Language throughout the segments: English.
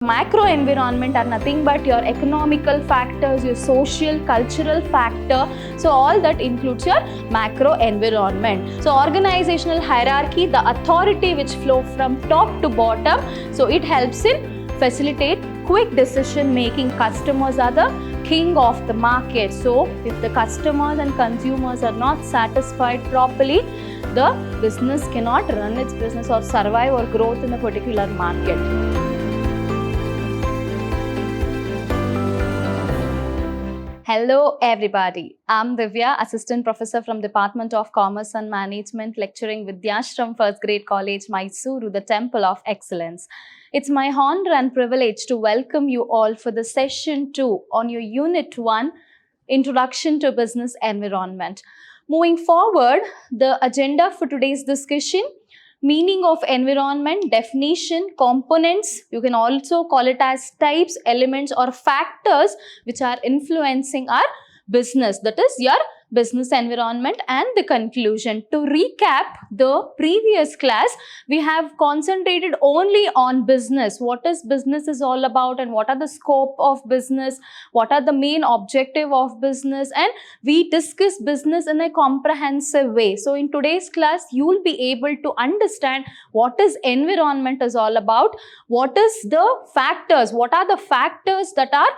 Macro environment are nothing but your economical factors, your social, cultural factor. So all that includes your macro environment. So organizational hierarchy, the authority which flow from top to bottom. So it helps in facilitate quick decision making. Customers are the king of the market. So if the customers and consumers are not satisfied properly, the business cannot run its business or survive or growth in a particular market. Hello everybody, I'm Divya, Assistant Professor from Department of Commerce and Management, lecturing Vidhyaashram First Grade College, MYSURU, the Temple of Excellence. It's my honor and privilege to welcome you all for the session 2 on your Unit 1, Introduction to Business Environment. Moving forward, the agenda for today's discussion: meaning of environment, definition, components. You can also call it as types, elements or factors which are influencing our business, that is your business environment, and the conclusion. To recap the previous class, we have concentrated only on business. What is business is all about, and what are the scope of business, what are the main objective of business, and we discuss business in a comprehensive way. So in today's class, you will be able to understand what is environment is all about, what is the factors, what are the factors that are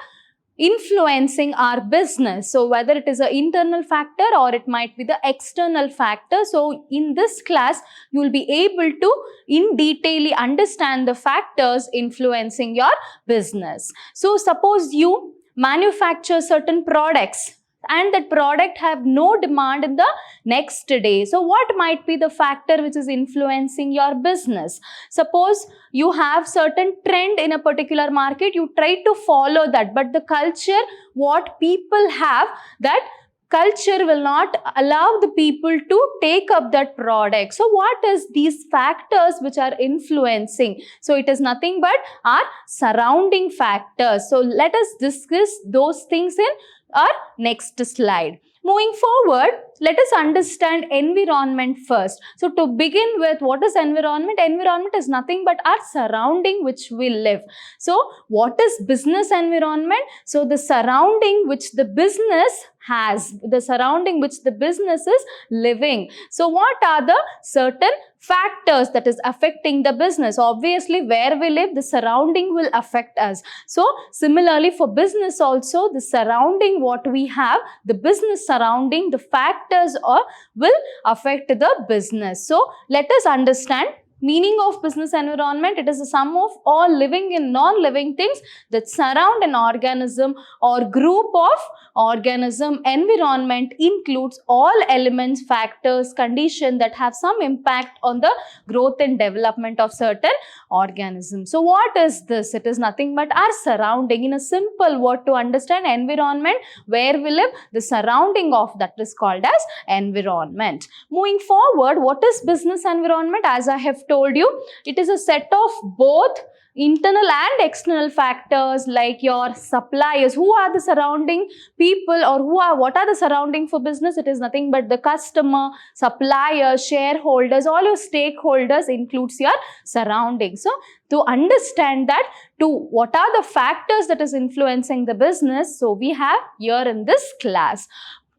influencing our business. So whether it is an internal factor or it might be the external factor. So in this class, you will be able to in detail understand the factors influencing your business. So suppose you manufacture certain products and that product have no demand in the next day. So what might be the factor which is influencing your business? Suppose you have certain trend in a particular market, you try to follow that, but the culture, what people have, that culture will not allow the people to take up that product. So what is these factors which are influencing? So it is nothing but our surrounding factors. So let us discuss those things in our next slide. Moving forward, let us understand environment first. So to begin with, what is environment? Environment is nothing but our surrounding which we live. So what is business environment? So the surrounding which the business has, the surrounding which the business is living. So what are the certain factors that is affecting the business? Obviously, where we live, the surrounding will affect us. So similarly for business also, the surrounding what we have, the business surrounding, the factors will affect the business. So let us understand meaning of business environment. It is a sum of all living and non-living things that surround an organism or group of organism. Environment includes all elements, factors, conditions that have some impact on the growth and development of certain organisms. So what is this? It is nothing but our surrounding. In a simple word to understand environment, where we live, the surrounding of that is called as environment. Moving forward, what is business environment? As I have told you, it is a set of both internal and external factors like your suppliers. Who are the surrounding people, or what are the surrounding for business? It is nothing but the customer, suppliers, shareholders, all your stakeholders includes your surroundings. So to understand that, what are the factors that is influencing the business, so we have here in this class.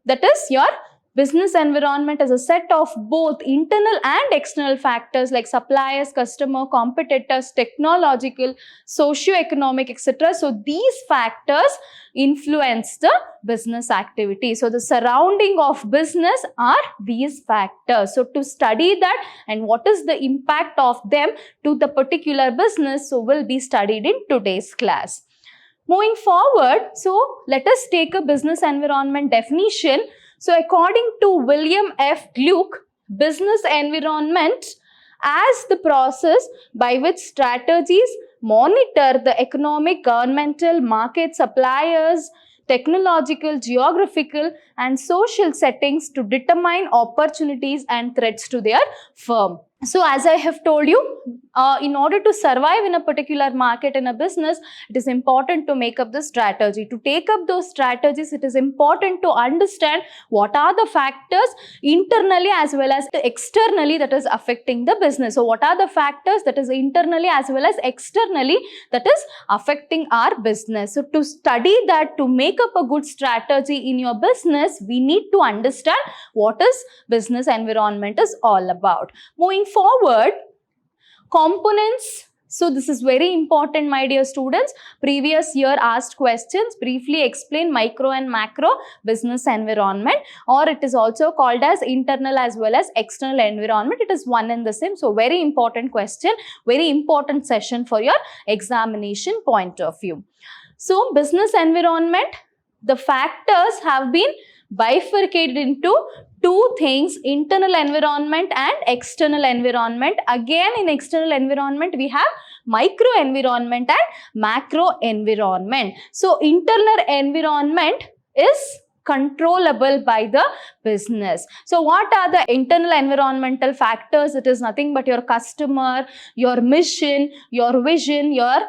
That is your business environment is a set of both internal and external factors like suppliers, customer, competitors, technological, socio-economic, etc. So these factors influence the business activity. So the surrounding of business are these factors. So to study that and what is the impact of them to the particular business, so will be studied in today's class. Moving forward, so let us take a business environment definition. So according to William F. Gluck, business environment as the process by which strategies monitor the economic, governmental, market, suppliers, technological, geographical and social settings to determine opportunities and threats to their firm. So as I have told you, in order to survive in a particular market, in a business, it is important to make up the strategy. To take up those strategies, it is important to understand what are the factors internally as well as externally that is affecting the business. So what are the factors that is internally as well as externally that is affecting our business. So to study that, to make up a good strategy in your business, we need to understand what is business environment is all about. Moving forward, components. So this is very important, my dear students. Previous year asked questions, briefly explain micro and macro business environment, or it is also called as internal as well as external environment. It is one and the same. So very important question, very important session for your examination point of view. So business environment, the factors have been bifurcated into two things, internal environment and external environment. Again, in external environment, we have micro environment and macro environment. So internal environment is controllable by the business. So what are the internal environmental factors? It is nothing but your customer, your mission, your vision, your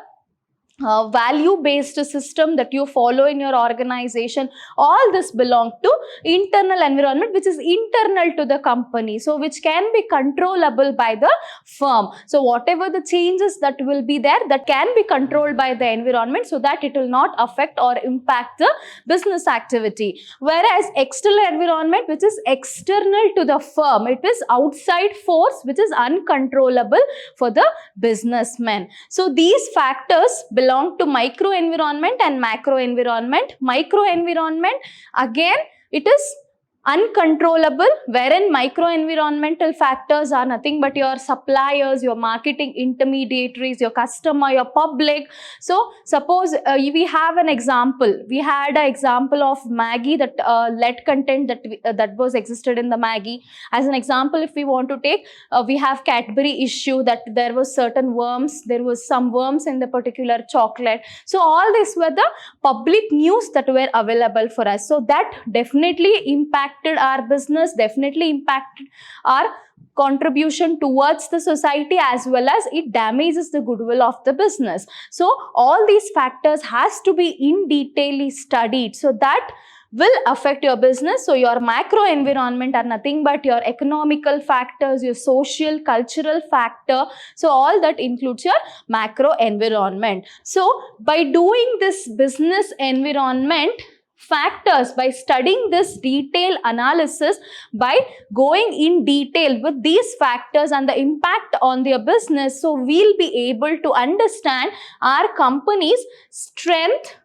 value-based system that you follow in your organization. All this belong to internal environment, which is internal to the company, so which can be controllable by the firm. So whatever the changes that will be there, that can be controlled by the environment, so that it will not affect or impact the business activity. Whereas external environment, which is external to the firm, it is outside force which is uncontrollable for the businessmen. So these factors belong to micro environment and macro environment. Micro environment, again, it is uncontrollable, wherein micro environmental factors are nothing but your suppliers, your marketing intermediaries, your customer, your public. So suppose we have an example. We had an example of Maggie, that lead content that was existed in the Maggie. As an example, if we want to take, we have Cadbury issue, that there was certain worms, there was some worms in the particular chocolate. So all this were the public news that were available for us. So that definitely impacted our business, definitely impacted our contribution towards the society, as well as it damages the goodwill of the business. So all these factors has to be in detail studied, so that will affect your business. So your macro environment are nothing but your economical factors, your social, cultural factor. So all that includes your macro environment. So by doing this business environment factors, by studying this detailed analysis, by going in detail with these factors and the impact on their business, so we'll be able to understand our company's strength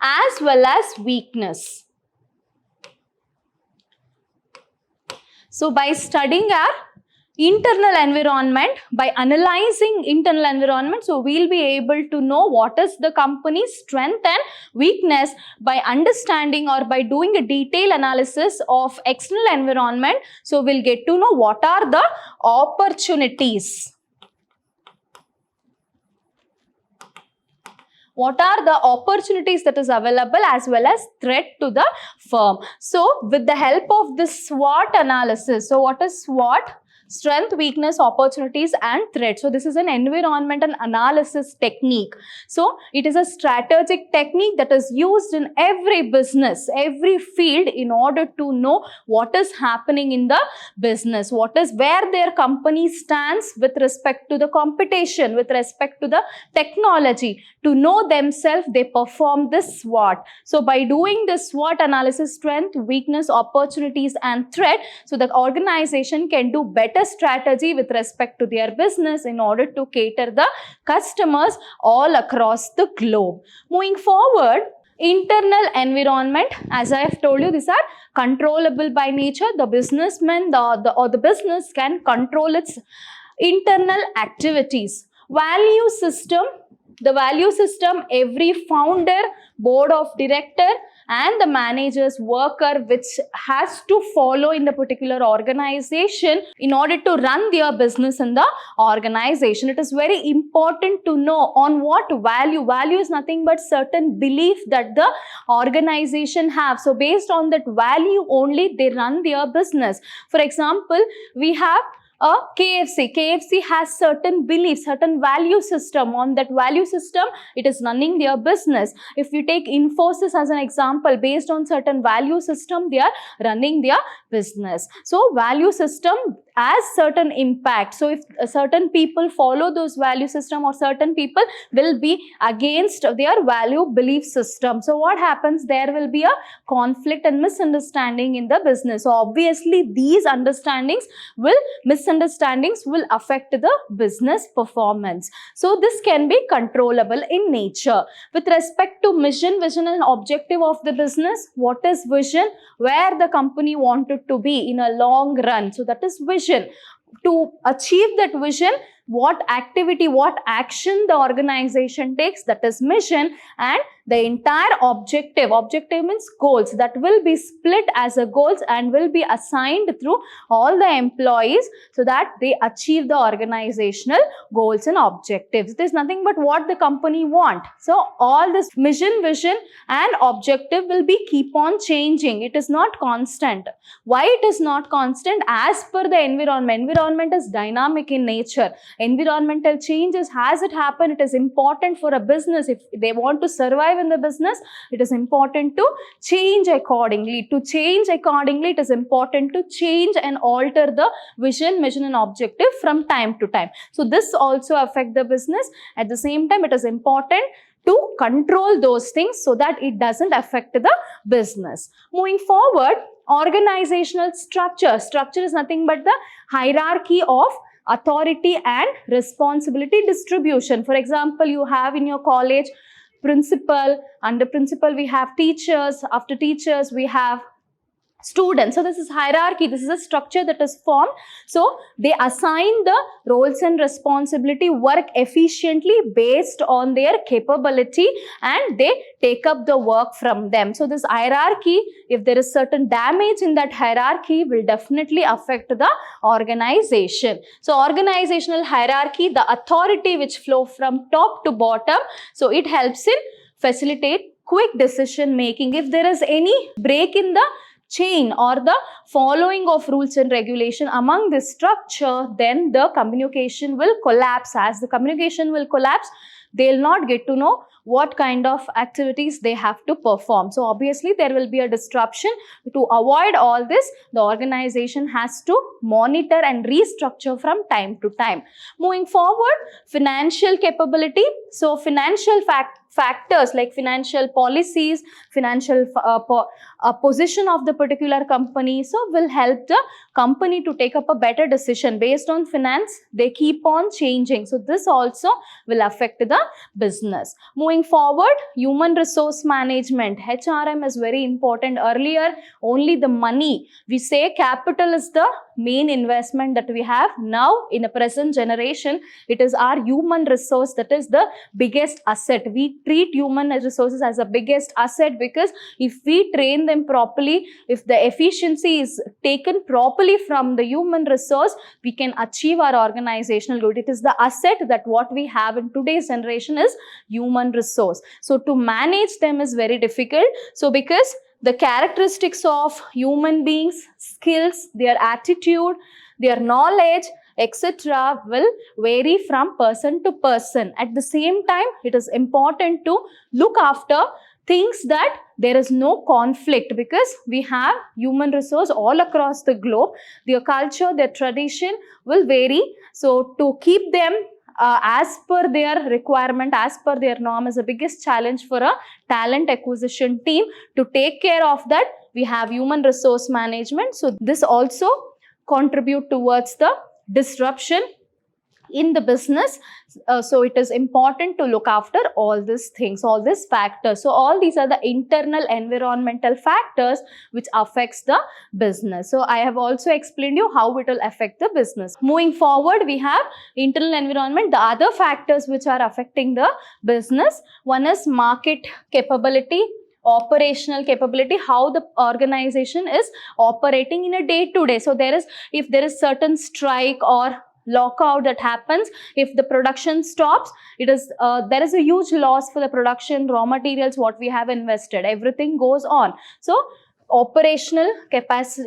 as well as weakness. So by studying our internal environment, by analyzing internal environment, so we'll be able to know what is the company's strength and weakness. By understanding or by doing a detailed analysis of external environment, so we'll get to know what are the opportunities. What are the opportunities that is available as well as threat to the firm. So with the help of this SWOT analysis, so what is SWOT? Strength, weakness, opportunities and threat. So this is an environmental analysis technique. So it is a strategic technique that is used in every business, every field, in order to know what is happening in the business, what is where their company stands with respect to the competition, with respect to the technology. To know themselves, they perform this SWOT. So by doing this SWOT analysis, strength, weakness, opportunities and threat, so the organization can do better strategy with respect to their business in order to cater the customers all across the globe. Moving forward, internal environment, as I have told you, these are controllable by nature. The businessman or the business can control its internal activities. Value system. The value system, every founder, board of director and the manager's worker which has to follow in the particular organization in order to run their business in the organization. It is very important to know on what value. Value is nothing but certain belief that the organization have. So based on that value only they run their business. For example, we have a KFC. KFC has certain beliefs, certain value system. On that value system, it is running their business. If you take Infosys as an example, based on certain value system, they are running their business. So value system has certain impact. So if certain people follow those value system, or certain people will be against their value belief system. So what happens? There will be a conflict and misunderstanding in the business. So obviously these misunderstandings will affect the business performance. So this can be controllable in nature. With respect to vision and objective of the business, what is vision? Where the company wanted to be in a long run. So that is vision. To achieve that vision, what activity, what action the organization takes, that is mission. And the entire objective means goals, that will be split as a goals and will be assigned through all the employees so that they achieve the organizational goals and objectives. It is nothing but what the company want. So all this mission, vision and objective will be keep on changing. It is not constant. Why it is not constant? As per the environment. Environment is dynamic in nature. Environmental changes, has it happened, it is important for a business. If they want to survive in the business, it is important to change accordingly. To change accordingly, it is important to change and alter the vision, mission and objective from time to time. So this also affects the business. At the same time, it is important to control those things so that it doesn't affect the business. Moving forward, organizational structure. Structure is nothing but the hierarchy of authority and responsibility distribution. For example, you have in your college principal. Under principal we have teachers. After teachers we have students. So this is hierarchy. This is a structure that is formed. So they assign the roles and responsibility, work efficiently based on their capability, and they take up the work from them. So this hierarchy, if there is certain damage in that hierarchy, will definitely affect the organization. So organizational hierarchy, the authority which flow from top to bottom, so it helps in facilitate quick decision making. If there is any break in the chain or the following of rules and regulation among this structure, then the communication will collapse. As the communication will collapse, they'll not get to know what kind of activities they have to perform. So obviously there will be a disruption. To avoid all this, the organization has to monitor and restructure from time to time. Moving forward, financial capability. So financial factors like financial policies, financial position of the particular company, so will help the company to take up a better decision. Based on finance, they keep on changing. So this also will affect the business. Moving forward, human resource management. HRM is very important. Earlier, only the money. We say capital is the main investment that we have. Now, in the present generation, it is our human resource that is the biggest asset. We treat human resources as the biggest asset, because if we train them properly, if the efficiency is taken properly from the human resource, we can achieve our organizational goal. It is the asset that what we have in today's generation is human resource. So to manage them is very difficult. So because the characteristics of human beings, skills, their attitude, their knowledge, etc. will vary from person to person. At the same time, it is important to look after things that there is no conflict, because we have human resource all across the globe. Their culture, their tradition will vary. So to keep them as per their requirement, as per their norm, is the biggest challenge for a talent acquisition team. To take care of that, we have human resource management. So this also contribute towards the disruption in the business. So it is important to look after all these things, all these factors. So all these are the internal environmental factors which affects the business. So I have also explained you how it will affect the business. Moving forward, we have internal environment, the other factors which are affecting the business. One is market capability, operational capability, how the organization is operating in a day-to-day. So if there is certain strike or lockout that happens, if the production stops, there is a huge loss for the production, raw materials, what we have invested, everything goes on. So operational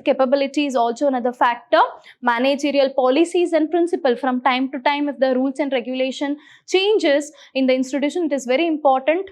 capability is also another factor. Managerial policies and principle, from time to time, if the rules and regulation changes in the institution, it is very important.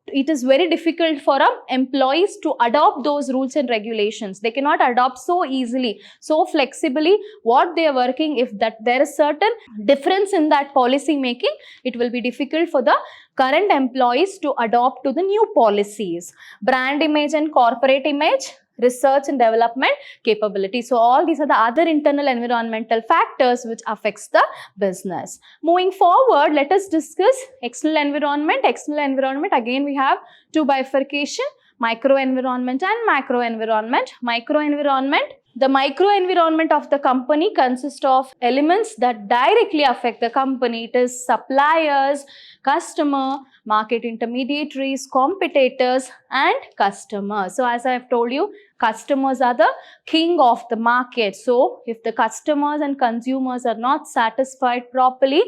It is very difficult for employees to adopt those rules and regulations. They cannot adopt so easily, so flexibly what they are working. If that there is certain difference in that policy making, it will be difficult for the current employees to adopt to the new policies. Brand image and corporate image, research and development capability. So all these are the other internal environmental factors which affects the business. Moving forward, let us discuss external environment. External environment, again we have two bifurcation, micro environment and macro environment. Micro environment, the micro environment of the company consists of elements that directly affect the company. It is suppliers, customer, market intermediaries, competitors and customers. So as I have told you, customers are the king of the market. So if the customers and consumers are not satisfied properly,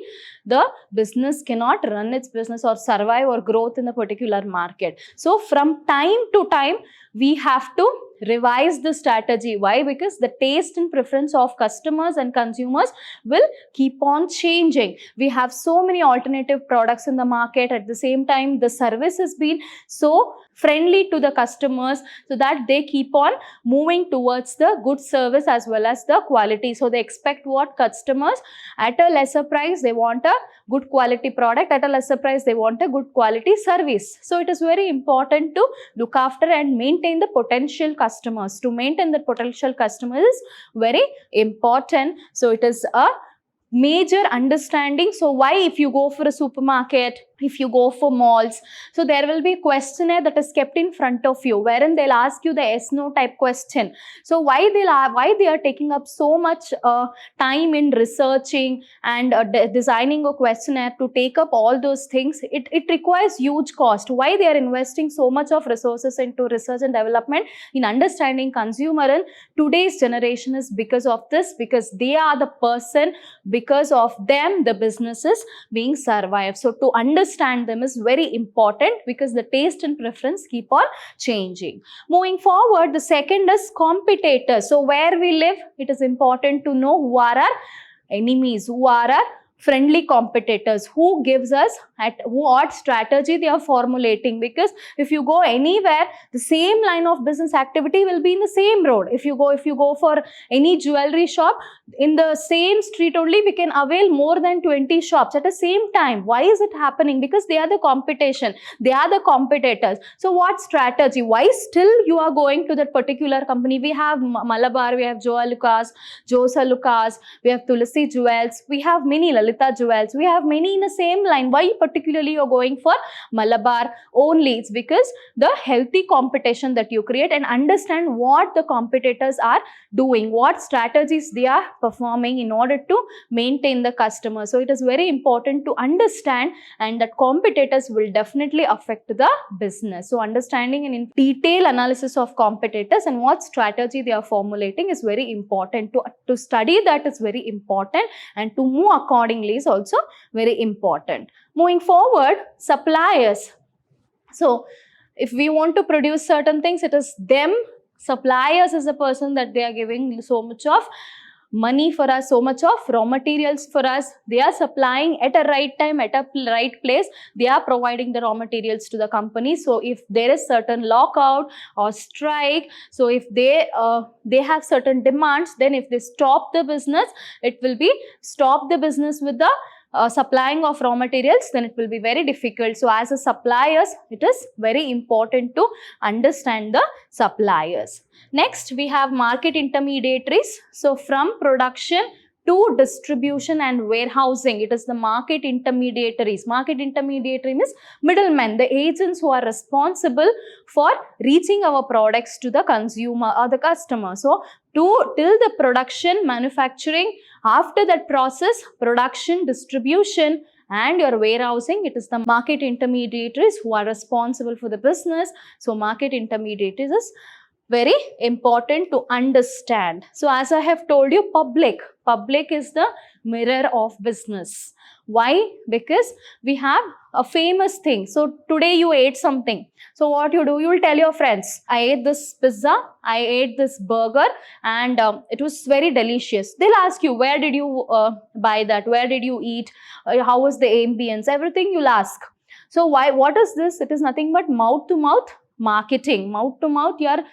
the business cannot run its business or survive or growth in the particular market. So from time to time, we have to revise the strategy. Why? Because the taste and preference of customers and consumers will keep on changing. We have so many alternative products in the market. At the same time, the service has been so friendly to the customers, so that they keep on moving towards the good service as well as the quality. So they expect what? Customers at a lesser price, they want a good quality product. At a lesser price, they want a good quality service. So it is very important to look after and maintain the potential customers. To maintain the potential customers is very important. So it is a major understanding. So why, if you go for a supermarket, if you go for malls, so there will be a questionnaire that is kept in front of you, wherein they'll ask you the yes/no type question. So why they are taking up so much time in researching and designing a questionnaire to take up all those things? It requires huge cost. Why they are investing so much of resources into research and development in understanding consumer in today's generation is because of this, because they are the person, because of them the business is being survived. So to understand them is very important, because the taste and preference keep on changing. Moving forward, the second is competitors. So where we live, it is important to know who are our enemies, who are our friendly competitors, who gives us what strategy they are formulating. Because if you go anywhere, the same line of business activity will be in the same road. If you go for any jewelry shop, in the same street only we can avail more than 20 shops at the same time. Why is it happening? Because they are the competition, they are the competitors. So what strategy? Why still you are going to that particular company? We have Malabar, we have Joya Lucas, we have Tulsi Jewels, we have many Lalita Jewels, we have many in the same line. Why particularly you are going for Malabar only? It's because the healthy competition that you create, and understand what the competitors are doing, what strategies they are performing in order to maintain the customer. So it is very important to understand, and that competitors will definitely affect the business. So understanding and in detail analysis of competitors and what strategy they are formulating is very important. To study that is very important, and to move accordingly is also very important. Moving forward, suppliers. So if we want to produce certain things, it is them. Suppliers is a person that they are giving so much of money for us, so much of raw materials for us. They are supplying at a right time, at a right place. They are providing the raw materials to the company. So if there is certain lockout or strike, so if they have certain demands, then if they stop the business, it will be stop the business with the supplying of raw materials, then it will be very difficult. So as a suppliers, it is very important to understand the suppliers. Next, we have market intermediaries. So from production to distribution and warehousing, it is the market intermediaries. Market intermediary means middlemen, the agents who are responsible for reaching our products to the consumer or the customer. So till the production, manufacturing, after that process, production, distribution and your warehousing, it is the market intermediaries who are responsible for the business. So market intermediaries is very important to understand. So as I have told you, public is the mirror of business. Why? Because we have a famous thing. So today you ate something. So what you do, you will tell your friends, I ate this pizza, I ate this burger, and it was very delicious. They'll ask you, where did you buy that? Where did you eat? How was the ambience? Everything you'll ask. So why? What is this? It is nothing but mouth to mouth marketing. Mouth to mouth, you are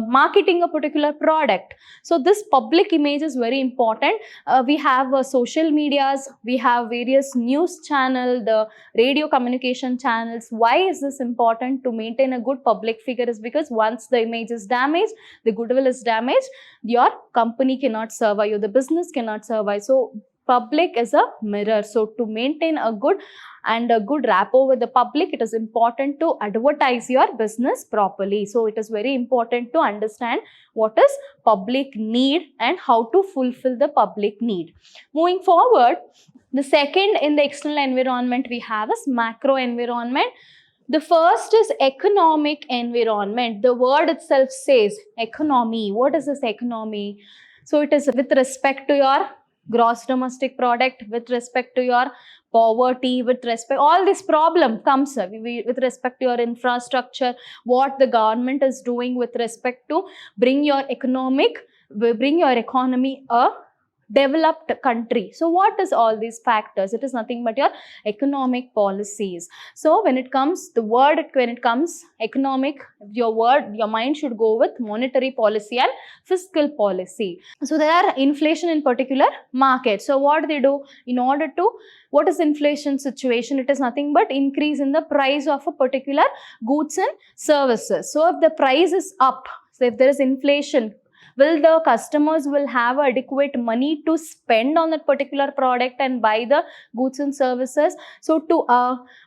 marketing a particular product. So this public image is very important. We have social medias, we have various news channel, the radio communication channels. Why is this important to maintain a good public figure? Is because once the image is damaged, the goodwill is damaged, your company cannot survive, you, the business cannot survive. So public is a mirror. So to maintain a good rapport with the public, it is important to advertise your business properly. So it is very important to understand what is public need and how to fulfill the public need. Moving forward, the second in the external environment we have is macro environment. The first is economic environment. The word itself says economy. What is this economy? So it is with respect to your gross domestic product, with respect to your poverty, with respect, all this problem comes with respect to your infrastructure, what the government is doing with respect to bring your economy a developed country. So what is all these factors? It is nothing but your economic policies. So when it comes economic, your mind should go with monetary policy and fiscal policy. So there are inflation in particular markets. So what they do in order to, what is inflation situation? It is nothing but increase in the price of a particular goods and services. So if the price is up, so if there is inflation, will the customers will have adequate money to spend on that particular product and buy the goods and services? So to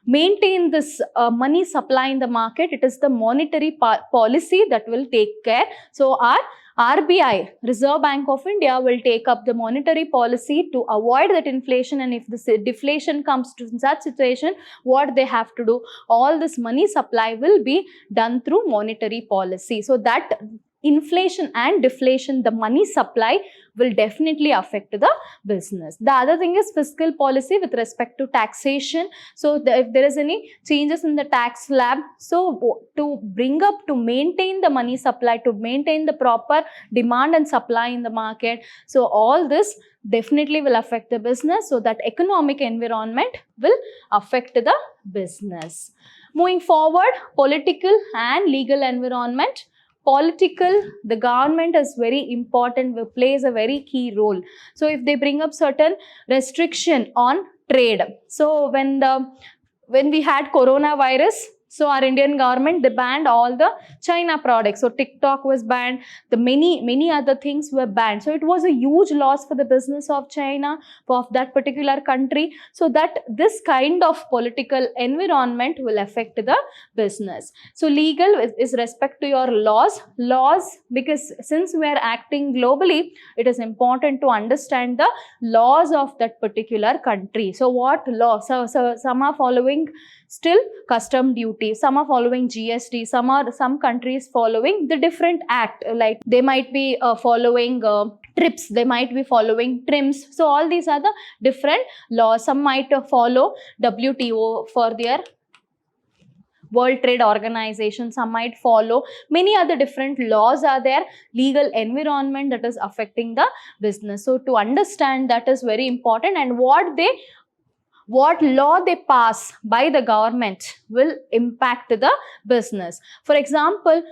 maintain this money supply in the market, it is the monetary policy that will take care. So our RBI, Reserve Bank of India, will take up the monetary policy to avoid that inflation, and if the deflation comes to such situation, what they have to do, all this money supply will be done through monetary policy. So that inflation and deflation, the money supply will definitely affect the business. The other thing is fiscal policy with respect to taxation. So if there is any changes in the tax slab, so to maintain the money supply, to maintain the proper demand and supply in the market, so all this definitely will affect the business. So that economic environment will affect the business. Moving forward, political and legal environment. Political, the government is very important, plays a very key role. So if they bring up certain restriction on trade, so when we had coronavirus, so our Indian government, they banned all the China products. So TikTok was banned, the many other things were banned. So it was a huge loss for the business of China, of that particular country. So that this kind of political environment will affect the business. So legal is respect to your laws, because since we are acting globally, it is important to understand the laws of that particular country. So what laws? So some are following still custom duty, some are following GST, some countries following the different act, like they might be following TRIPS, they might be following TRIMS. So all these are the different laws. Some might follow WTO for their World Trade Organization, some might follow many other different laws are there, legal environment that is affecting the business. So to understand that is very important, and what law they pass by the government will impact the business. For example,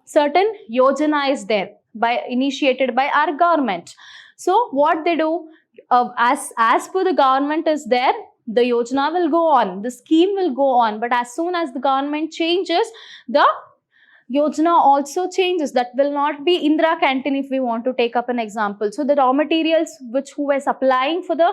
certain yojana is there initiated by our government. So what they do, as per the government is there, the yojana will go on, the scheme will go on, but as soon as the government changes, the Yojana also changes. That will not be Indira canteen if we want to take up an example. So the raw materials which who were supplying for the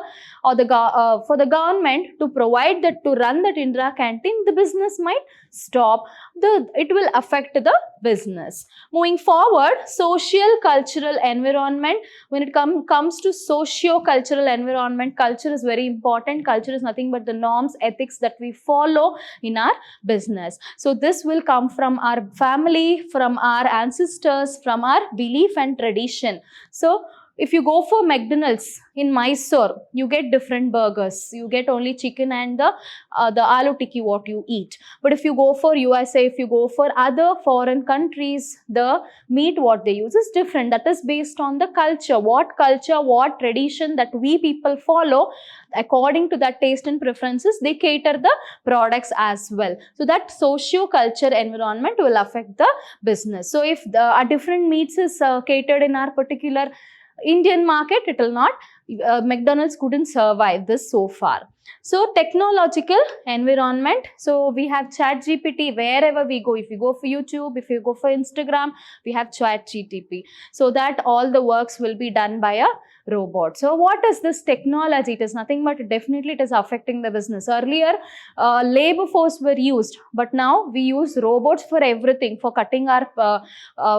for the government to provide that, to run that Indira canteen, the business might stop. It will affect the business. Moving forward, social cultural environment. When it comes to socio-cultural environment, culture is very important. Culture is nothing but the norms, ethics that we follow in our business. So this will come from our family, from our ancestors, from our belief and tradition. So if you go for McDonald's in Mysore, you get different burgers. You get only chicken and the aloo tikki what you eat. But if you go for USA, if you go for other foreign countries, the meat what they use is different. That is based on the culture, what tradition that we people follow. According to that taste and preferences, they cater the products as well. So that socio-culture environment will affect the business. So if a different meats is catered in our particular Indian market, it will not, McDonald's couldn't survive this so far. So technological environment. So we have ChatGPT wherever we go. If you go for YouTube, if you go for Instagram, we have ChatGPT. So that all the works will be done by a robot. So what is this technology? It is nothing but definitely it is affecting the business. Earlier, labor force were used, but now we use robots for everything, for cutting our,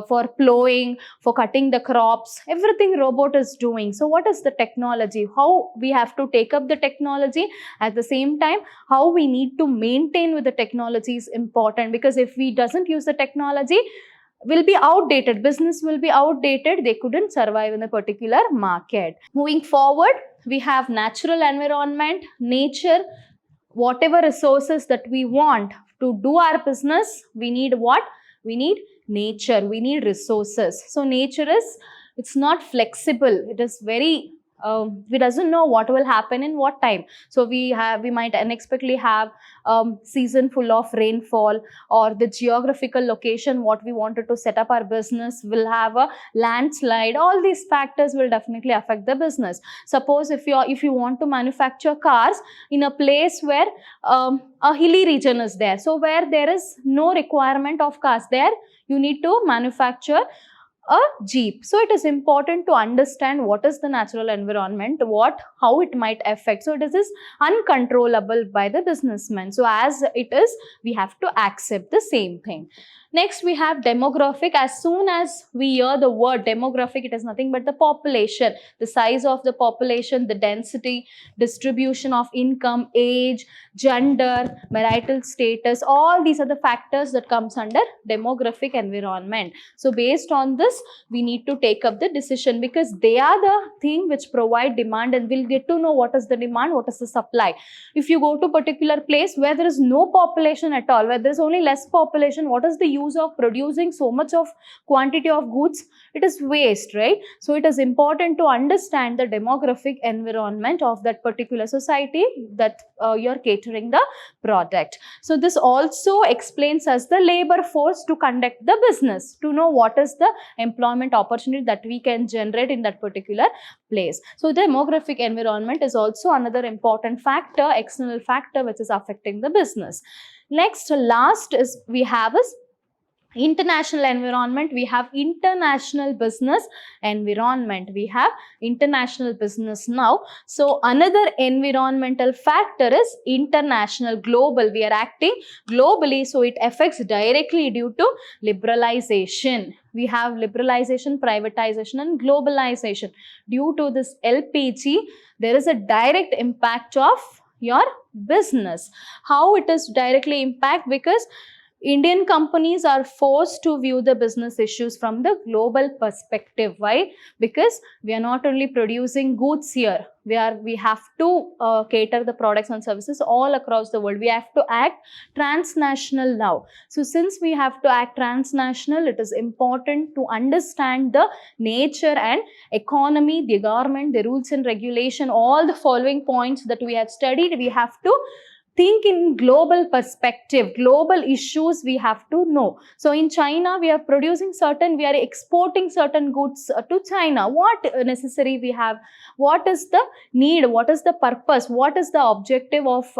for plowing, for cutting the crops. Everything robot is doing. So what is the technology? How we have to take up the technology? At the same time, how we need to maintain with the technology is important, because if we doesn't use the technology, will be outdated. Business will be outdated. They couldn't survive in a particular market. Moving forward, we have natural environment, nature. Whatever resources that we want to do our business, we need what? We need nature. We need resources. So nature is, it's not flexible. It is very we doesn't know what will happen in what time. So we might unexpectedly have season full of rainfall, or the geographical location what we wanted to set up our business will have a landslide. All these factors will definitely affect the business. Suppose if you want to manufacture cars in a place where a hilly region is there, so where there is no requirement of cars, there you need to manufacture a jeep. So it is important to understand what is the natural environment, how it might affect. So it is uncontrollable by the businessman. So as it is, we have to accept the same thing. Next, we have demographic. As soon as we hear the word demographic, it is nothing but the population, the size of the population, the density, distribution of income, age, gender, marital status. All these are the factors that comes under demographic environment. So based on this, we need to take up the decision, because they are the thing which provide demand, and we'll get to know what is the demand, what is the supply. If you go to a particular place where there is no population at all, where there is only less population, what is the use of producing so much of quantity of goods? It is waste, right? So it is important to understand the demographic environment of that particular society that you're catering the product. So this also explains us the labor force to conduct the business, to know what is the employment opportunity that we can generate in that particular place. So demographic environment is also another important factor, external factor, which is affecting the business. Next, last is we have is international environment. We have international business environment. We have international business now. So another environmental factor is international, global. We are acting globally, so it affects directly due to liberalization. We have liberalization, privatization, and globalization. Due to this LPG, there is a direct impact of your business. How it is directly impact? Because Indian companies are forced to view the business issues from the global perspective. Why? Because we are not only producing goods here, we have to cater the products and services all across the world. We have to act transnational now. So since we have to act transnational, it is important to understand the nature and economy, the government, the rules and regulation, all the following points that we have studied. We have to think in global perspective, global issues we have to know. So in China, we are exporting certain goods to China. What necessary we have? What is the need? What is the purpose? What is the objective of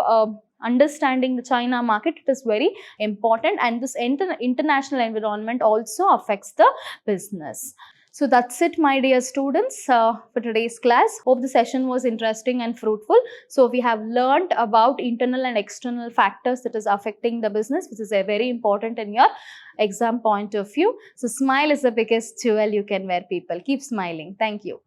understanding the China market, it is very important, and this international environment also affects the business. So that's it, my dear students, for today's class. Hope the session was interesting and fruitful. So we have learned about internal and external factors that is affecting the business, which is a very important in your exam point of view. So smile is the biggest jewel you can wear, people. Keep smiling. Thank you.